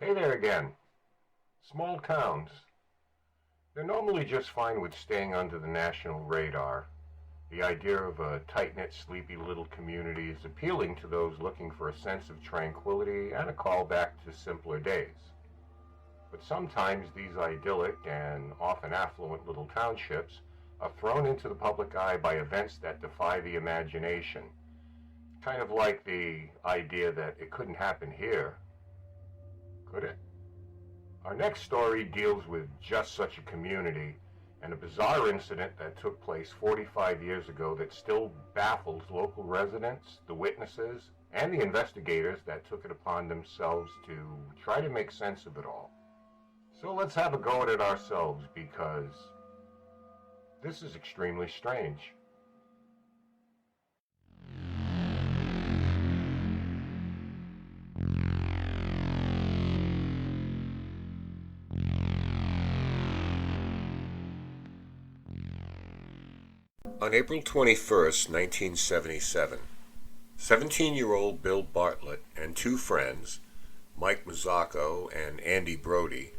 Hey there again. Small towns. They're normally just fine with staying under the national radar. The idea of a tight-knit, sleepy little community is appealing to those looking for a sense of tranquility and a call back to simpler days. But sometimes these idyllic and often affluent little townships are thrown into the public eye by events that defy the imagination. Kind of like the idea that it couldn't happen here, could it? Our next story deals with just such a community and a bizarre incident that took place 45 years ago that still baffles local residents, the witnesses, and the investigators that took it upon themselves to try to make sense of it all. So let's have a go at it ourselves because this is extremely strange. On April 21st, 1977, 17-year-old Bill Bartlett and two friends, Mike Mazzocco and Andy Brody,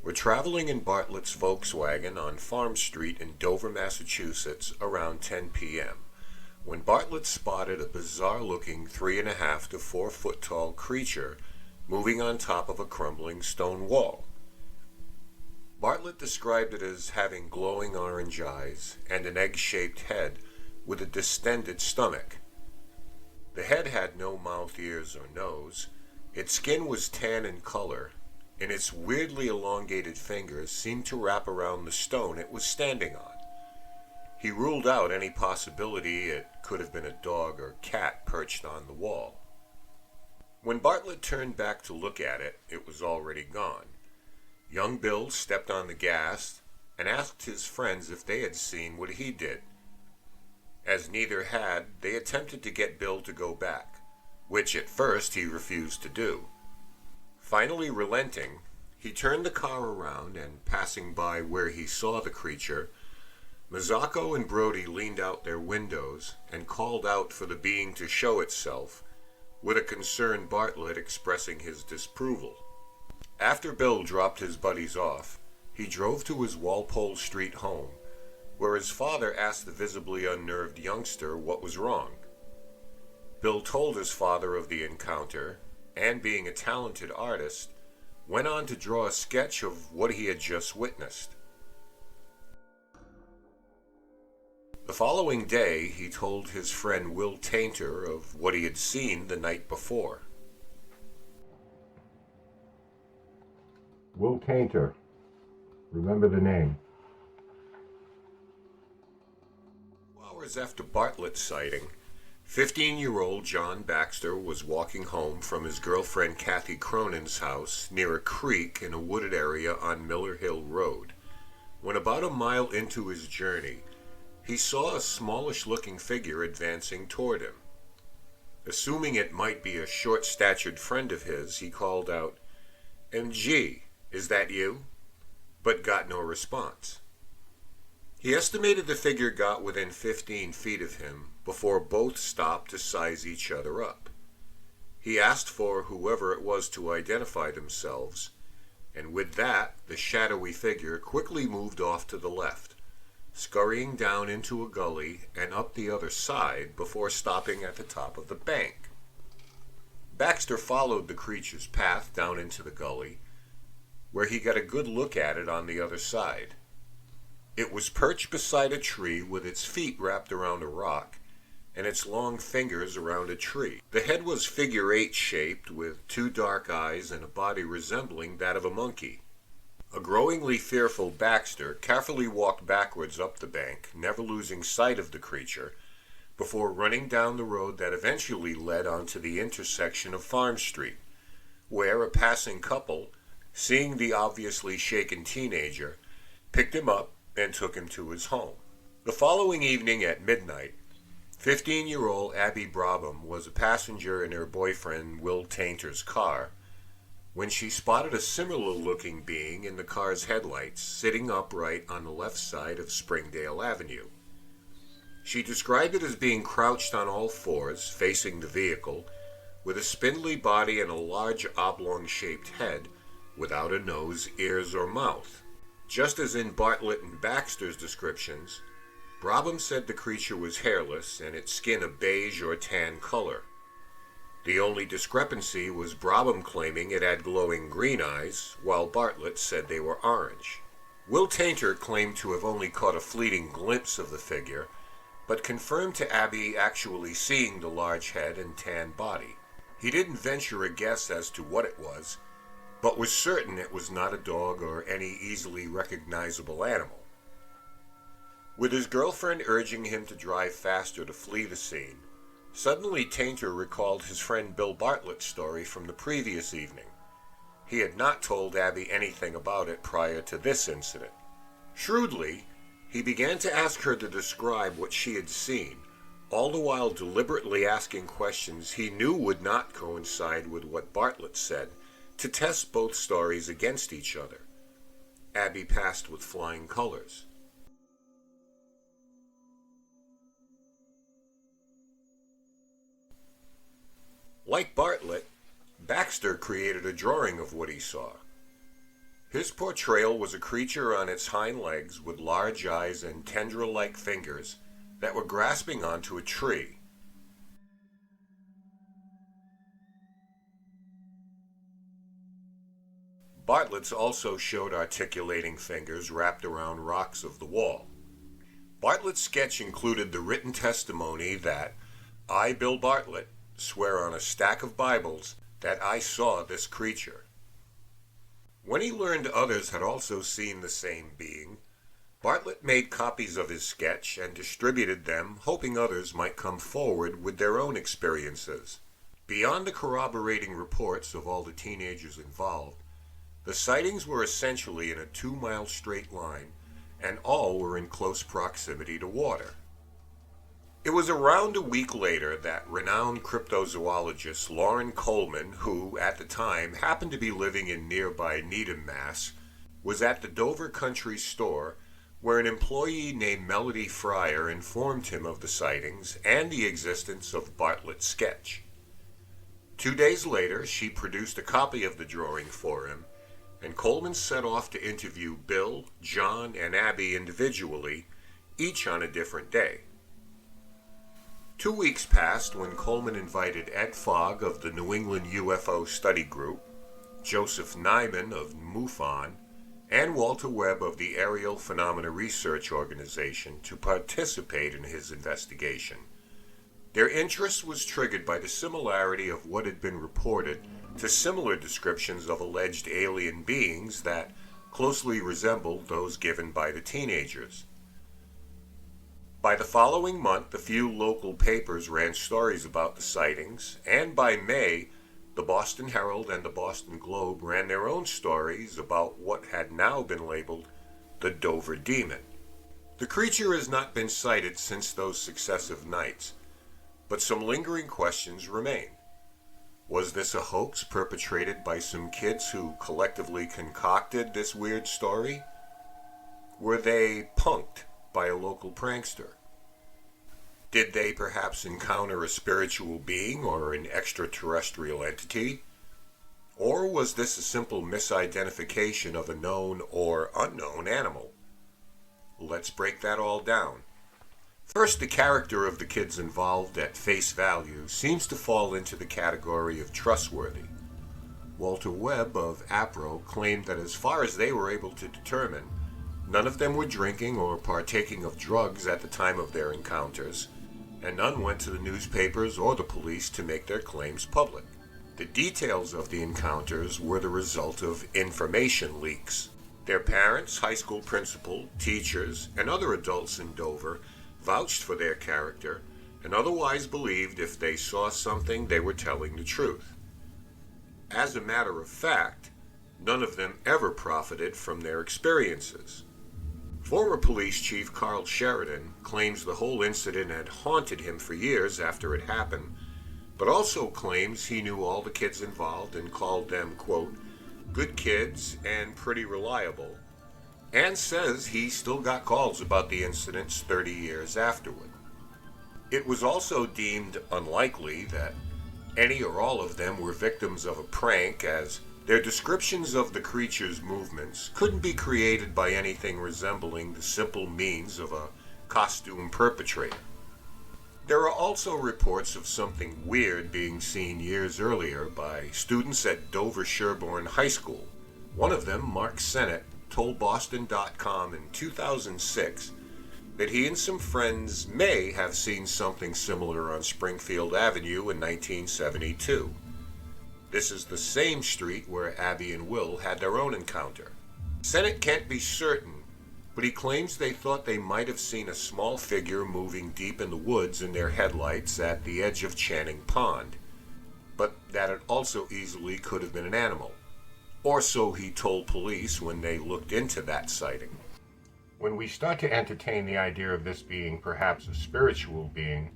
were traveling in Bartlett's Volkswagen on Farm Street in Dover, Massachusetts around 10 p.m. when Bartlett spotted a bizarre-looking 3.5 to 4 foot tall creature moving on top of a crumbling stone wall. Bartlett described it as having glowing orange eyes and an egg-shaped head with a distended stomach. The head had no mouth, ears, or nose. Its skin was tan in color, and its weirdly elongated fingers seemed to wrap around the stone it was standing on. He ruled out any possibility it could have been a dog or cat perched on the wall. When Bartlett turned back to look at it, it was already gone. Young Bill stepped on the gas and asked his friends if they had seen what he did. As neither had, they attempted to get Bill to go back, which at first he refused to do. Finally relenting, he turned the car around and, passing by where he saw the creature, Mazzocco and Brody leaned out their windows and called out for the being to show itself, with a concerned Bartlett expressing his disapproval. After Bill dropped his buddies off, he drove to his Walpole Street home, where his father asked the visibly unnerved youngster what was wrong. Bill told his father of the encounter, and being a talented artist, went on to draw a sketch of what he had just witnessed. The following day, he told his friend Will Tainter of what he had seen the night before. Will Tainter. Remember the name. 2 hours after Bartlett's sighting, 15-year-old John Baxter was walking home from his girlfriend Kathy Cronin's house near a creek in a wooded area on Miller Hill Road. When about a mile into his journey, he saw a smallish-looking figure advancing toward him. Assuming it might be a short-statured friend of his, he called out, "MG, is that you?" but got no response. He estimated the figure got within 15 feet of him before both stopped to size each other up. He asked for whoever it was to identify themselves, and with that, the shadowy figure quickly moved off to the left, scurrying down into a gully and up the other side before stopping at the top of the bank. Baxter followed the creature's path down into the gully, where he got a good look at it on the other side. It was perched beside a tree with its feet wrapped around a rock and its long fingers around a tree. The head was figure-8 shaped with 2 dark eyes and a body resembling that of a monkey. A growingly fearful Baxter carefully walked backwards up the bank, never losing sight of the creature, before running down the road that eventually led onto the intersection of Farm Street, where a passing couple, seeing the obviously shaken teenager, picked him up and took him to his home. The following evening at midnight, 15-year-old Abby Brabham was a passenger in her boyfriend Will Tainter's car when she spotted a similar-looking being in the car's headlights sitting upright on the left side of Springdale Avenue. She described it as being crouched on all fours, facing the vehicle, with a spindly body and a large oblong-shaped head without a nose, ears, or mouth. Just as in Bartlett and Baxter's descriptions, Brabham said the creature was hairless and its skin a beige or tan color. The only discrepancy was Brabham claiming it had glowing green eyes, while Bartlett said they were orange. Will Tainter claimed to have only caught a fleeting glimpse of the figure, but confirmed to Abby actually seeing the large head and tan body. He didn't venture a guess as to what it was, but was certain it was not a dog or any easily recognizable animal. With his girlfriend urging him to drive faster to flee the scene, suddenly Tainter recalled his friend Bill Bartlett's story from the previous evening. He had not told Abby anything about it prior to this incident. Shrewdly, he began to ask her to describe what she had seen, all the while deliberately asking questions he knew would not coincide with what Bartlett said, to test both stories against each other. Abby passed with flying colors. Like Bartlett, Baxter created a drawing of what he saw. His portrayal was a creature on its hind legs with large eyes and tendril-like fingers that were grasping onto a tree. Bartlett's also showed articulating fingers wrapped around rocks of the wall. Bartlett's sketch included the written testimony that I, Bill Bartlett, swear on a stack of Bibles that I saw this creature. When he learned others had also seen the same being, Bartlett made copies of his sketch and distributed them, hoping others might come forward with their own experiences. Beyond the corroborating reports of all the teenagers involved, the sightings were essentially in a 2-mile straight line, and all were in close proximity to water. It was around a week later that renowned cryptozoologist Loren Coleman, who at the time happened to be living in nearby Needham, Mass., was at the Dover Country Store where an employee named Melody Fryer informed him of the sightings and the existence of Bartlett's sketch. 2 days later, she produced a copy of the drawing for him, and Coleman set off to interview Bill, John, and Abby individually, each on a different day. 2 weeks passed when Coleman invited Ed Fogg of the New England UFO Study Group, Joseph Nyman of MUFON, and Walter Webb of the Aerial Phenomena Research Organization to participate in his investigation. Their interest was triggered by the similarity of what had been reported to similar descriptions of alleged alien beings that closely resembled those given by the teenagers. By the following month, a few local papers ran stories about the sightings, and by May, the Boston Herald and the Boston Globe ran their own stories about what had now been labeled the Dover Demon. The creature has not been sighted since those successive nights, but some lingering questions remain. Was this a hoax perpetrated by some kids who collectively concocted this weird story? Were they punked by a local prankster? Did they perhaps encounter a spiritual being or an extraterrestrial entity? Or was this a simple misidentification of a known or unknown animal? Let's break that all down. First, the character of the kids involved at face value seems to fall into the category of trustworthy. Walter Webb of APRO claimed that as far as they were able to determine, none of them were drinking or partaking of drugs at the time of their encounters, and none went to the newspapers or the police to make their claims public. The details of the encounters were the result of information leaks. Their parents, high school principal, teachers, and other adults in Dover vouched for their character and otherwise believed if they saw something they were telling the truth. As a matter of fact, none of them ever profited from their experiences. Former police chief Carl Sheridan claims the whole incident had haunted him for years after it happened, but also claims he knew all the kids involved and called them, quote, good kids and pretty reliable, and says he still got calls about the incidents 30 years afterward. It was also deemed unlikely that any or all of them were victims of a prank, as Their descriptions of the creature's movements couldn't be created by anything resembling the simple means of a costume perpetrator. There are also reports of something weird being seen years earlier by students at Dover Sherborne High School. One of them, Mark Sennett, told Boston.com in 2006 that he and some friends may have seen something similar on Springfield Avenue in 1972. This is the same street where Abby and Will had their own encounter. Sennett can't be certain, but he claims they thought they might have seen a small figure moving deep in the woods in their headlights at the edge of Channing Pond, but that it also easily could have been an animal. Or so he told police when they looked into that sighting. When we start to entertain the idea of this being perhaps a spiritual being,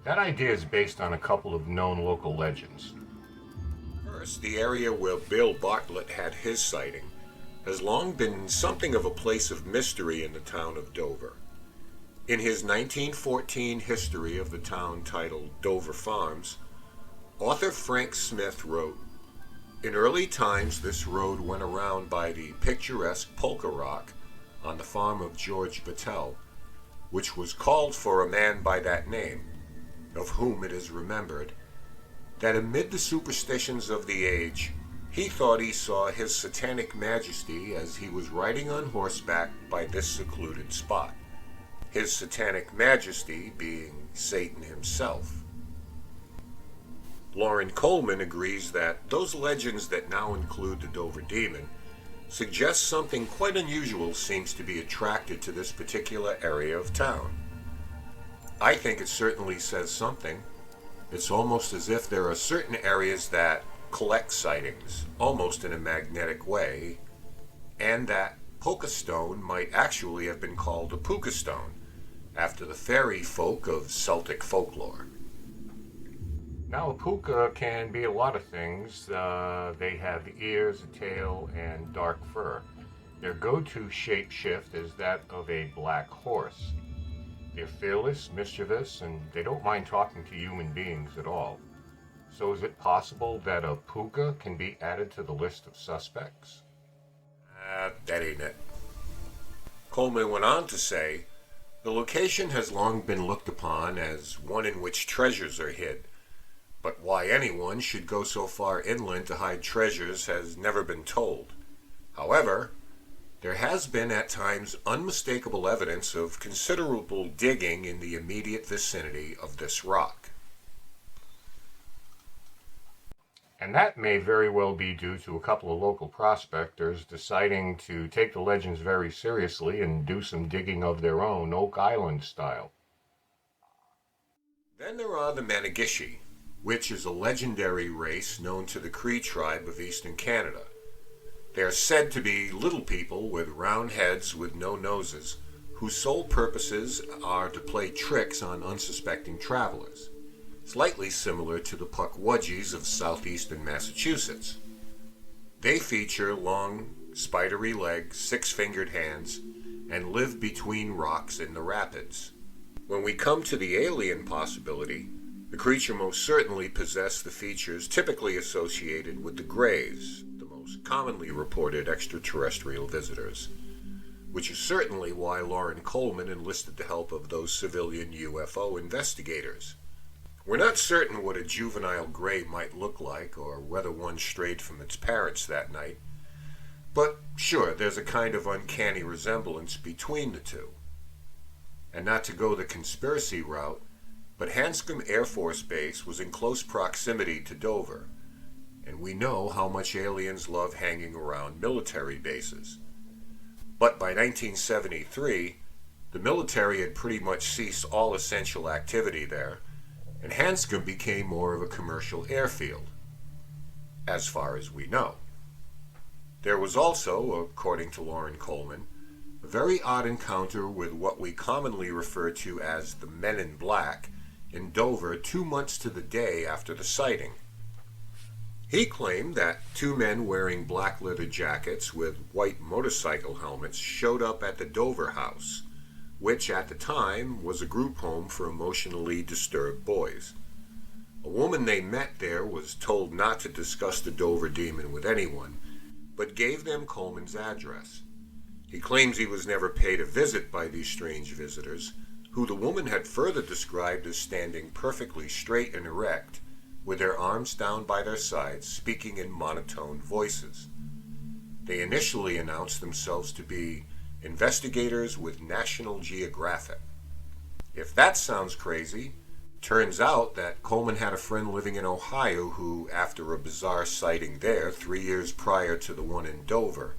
that idea is based on a couple of known local legends. First, the area where Bill Bartlett had his sighting has long been something of a place of mystery in the town of Dover. In his 1914 history of the town titled Dover Farms, author Frank Smith wrote, "In early times this road went around by the picturesque Polka Rock on the farm of George Battelle, which was called for a man by that name, of whom it is remembered, that amid the superstitions of the age, he thought he saw his satanic majesty as he was riding on horseback by this secluded spot, his satanic majesty being Satan himself." Lauren Coleman agrees that those legends that now include the Dover Demon suggest something quite unusual seems to be attracted to this particular area of town. I think it certainly says something. It's almost as if there are certain areas that collect sightings, almost in a magnetic way, and that Polka Stone might actually have been called a Puka Stone, after the fairy folk of Celtic folklore. Now, a puka can be a lot of things. They have ears, a tail, and dark fur. Their go-to shapeshift is that of a black horse. They're fearless, mischievous, and they don't mind talking to human beings at all. So is it possible that a puka can be added to the list of suspects? That ain't it. Coleman went on to say, "The location has long been looked upon as one in which treasures are hid, but why anyone should go so far inland to hide treasures has never been told. However, there has been at times unmistakable evidence of considerable digging in the immediate vicinity of this rock." And that may very well be due to a couple of local prospectors deciding to take the legends very seriously and do some digging of their own, Oak Island style. Then there are the Manigishi, which is a legendary race known to the Cree tribe of eastern Canada. They are said to be little people with round heads with no noses, whose sole purposes are to play tricks on unsuspecting travelers, slightly similar to the Pukwudgies of southeastern Massachusetts. They feature long, spidery legs, six-fingered hands, and live between rocks in the rapids. When we come to the alien possibility, the creature most certainly possessed the features typically associated with the Greys, the most commonly reported extraterrestrial visitors, which is certainly why Lauren Coleman enlisted the help of those civilian UFO investigators. We're not certain what a juvenile Grey might look like or whether one strayed from its parents that night, but sure, there's a kind of uncanny resemblance between the two. And not to go the conspiracy route, but Hanscom Air Force Base was in close proximity to Dover, and we know how much aliens love hanging around military bases. But by 1973, the military had pretty much ceased all essential activity there, and Hanscom became more of a commercial airfield, as far as we know. There was also, according to Lauren Coleman, a very odd encounter with what we commonly refer to as the Men in Black in Dover 2 months to the day after the sighting. He claimed that two men wearing black leather jackets with white motorcycle helmets showed up at the Dover house, which at the time was a group home for emotionally disturbed boys. A woman they met there was told not to discuss the Dover demon with anyone, but gave them Coleman's address. He claims he was never paid a visit by these strange visitors, who the woman had further described as standing perfectly straight and erect, with their arms down by their sides, speaking in monotone voices. They initially announced themselves to be investigators with National Geographic. If that sounds crazy, turns out that Coleman had a friend living in Ohio who, after a bizarre sighting there 3 years prior to the one in Dover,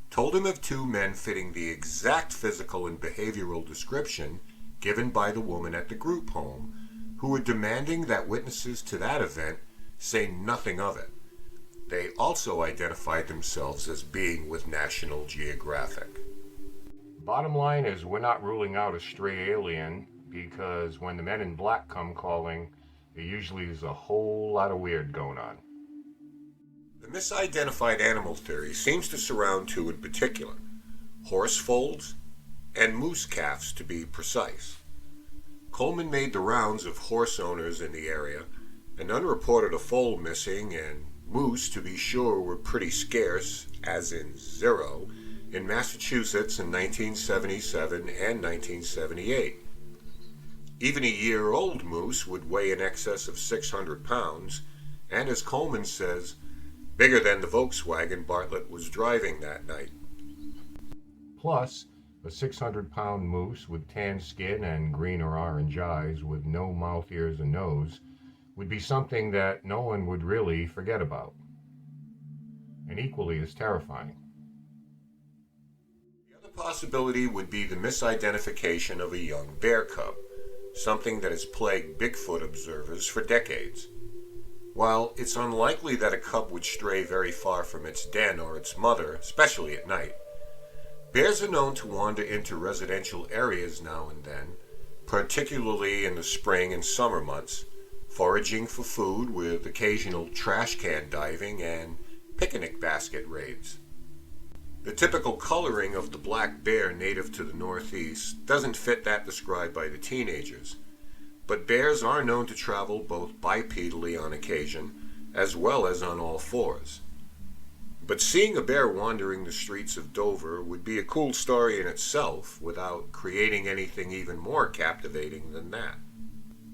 told him of two men fitting the exact physical and behavioral description given by the woman at the group home, who were demanding that witnesses to that event say nothing of it. They also identified themselves as being with National Geographic. Bottom line is, we're not ruling out a stray alien, because when the men in black come calling, there usually is a whole lot of weird going on. The misidentified animal theory seems to surround two in particular: horse foals and moose calves, to be precise. Coleman made the rounds of horse owners in the area, and none reported a foal missing, and moose, to be sure, were pretty scarce, as in 0, in Massachusetts in 1977 and 1978. Even a year-old moose would weigh in excess of 600 pounds, and as Coleman says, bigger than the Volkswagen Bartlett was driving that night. Plus, a 600-pound moose with tan skin and green or orange eyes with no mouth, ears, and nose would be something that no one would really forget about, and equally as terrifying. The other possibility would be the misidentification of a young bear cub, something that has plagued Bigfoot observers for decades. While it's unlikely that a cub would stray very far from its den or its mother, especially at night, bears are known to wander into residential areas now and then, particularly in the spring and summer months, foraging for food with occasional trash can diving and picnic basket raids. The typical coloring of the black bear native to the Northeast doesn't fit that described by the teenagers, but bears are known to travel both bipedally on occasion, as well as on all fours. But seeing a bear wandering the streets of Dover would be a cool story in itself, without creating anything even more captivating than that.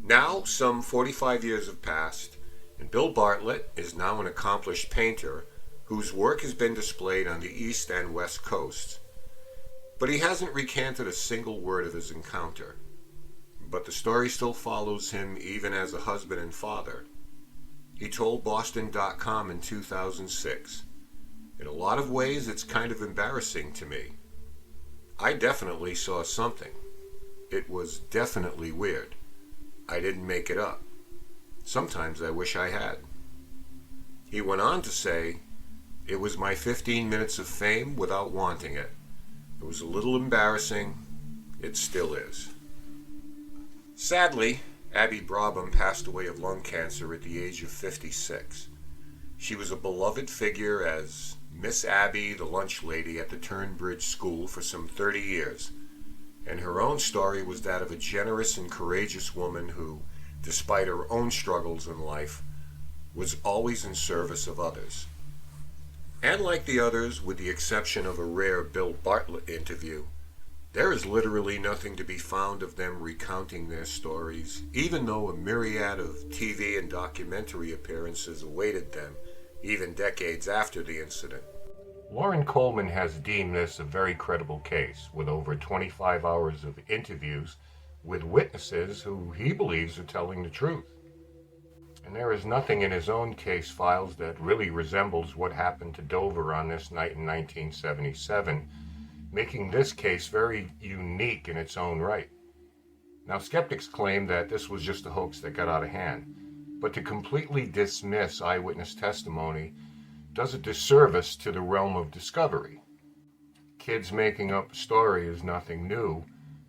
Now, some 45 years have passed, and Bill Bartlett is now an accomplished painter whose work has been displayed on the East and West Coasts. But he hasn't recanted a single word of his encounter. But the story still follows him even as a husband and father. He told Boston.com in 2006, "In a lot of ways, it's kind of embarrassing to me. I definitely saw something. It was definitely weird. I didn't make it up. Sometimes I wish I had." He went on to say, "It was my 15 minutes of fame without wanting it. It was a little embarrassing. It still is." Sadly, Abby Brabham passed away of lung cancer at the age of 56. She was a beloved figure as Miss Abby, the lunch lady at the Turnbridge School for some 30 years, and her own story was that of a generous and courageous woman who, despite her own struggles in life, was always in service of others. And like the others, with the exception of a rare Bill Bartlett interview, there is literally nothing to be found of them recounting their stories, even though a myriad of TV and documentary appearances awaited them, even decades after the incident. Loren Coleman has deemed this a very credible case, with over 25 hours of interviews with witnesses who he believes are telling the truth. And there is nothing in his own case files that really resembles what happened to Dover on this night in 1977, making this case very unique in its own right. Now, skeptics claim that this was just a hoax that got out of hand, but to completely dismiss eyewitness testimony does a disservice to the realm of discovery. Kids making up a story is nothing new,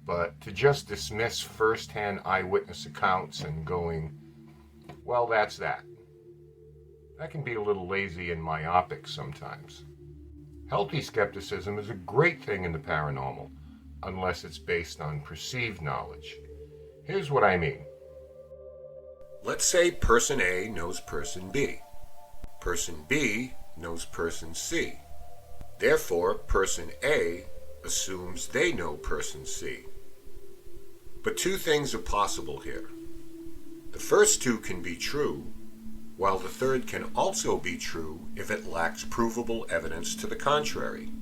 but to just dismiss first-hand eyewitness accounts and going, well, that's that. That can be a little lazy and myopic sometimes. Healthy skepticism is a great thing in the paranormal, unless it's based on perceived knowledge. Here's what I mean. Let's say person A knows person B. Person B knows person C. Therefore, person A assumes they know person C. But two things are possible here. The first two can be true, while the third can also be true if it lacks provable evidence to the contrary.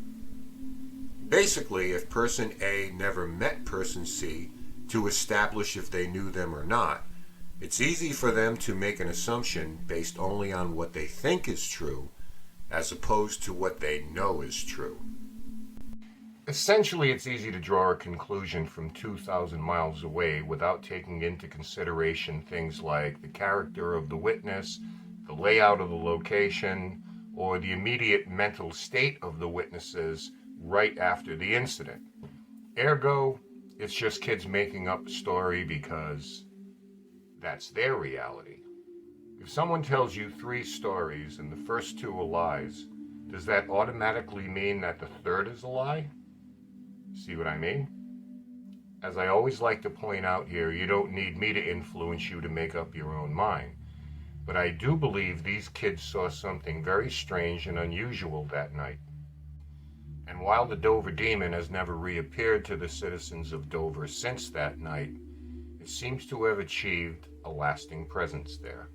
Basically, if person A never met person C to establish if they knew them or not, it's easy for them to make an assumption based only on what they think is true, as opposed to what they know is true. Essentially, it's easy to draw a conclusion from 2,000 miles away without taking into consideration things like the character of the witness, the layout of the location, or the immediate mental state of the witnesses right after the incident. Ergo, it's just kids making up a story because that's their reality. If someone tells you 3 stories and the first 2 are lies, does that automatically mean that the third is a lie? See what I mean? As I always like to point out here, you don't need me to influence you to make up your own mind. But I do believe these kids saw something very strange and unusual that night. And while the Dover demon has never reappeared to the citizens of Dover since that night, it seems to have achieved a lasting presence there.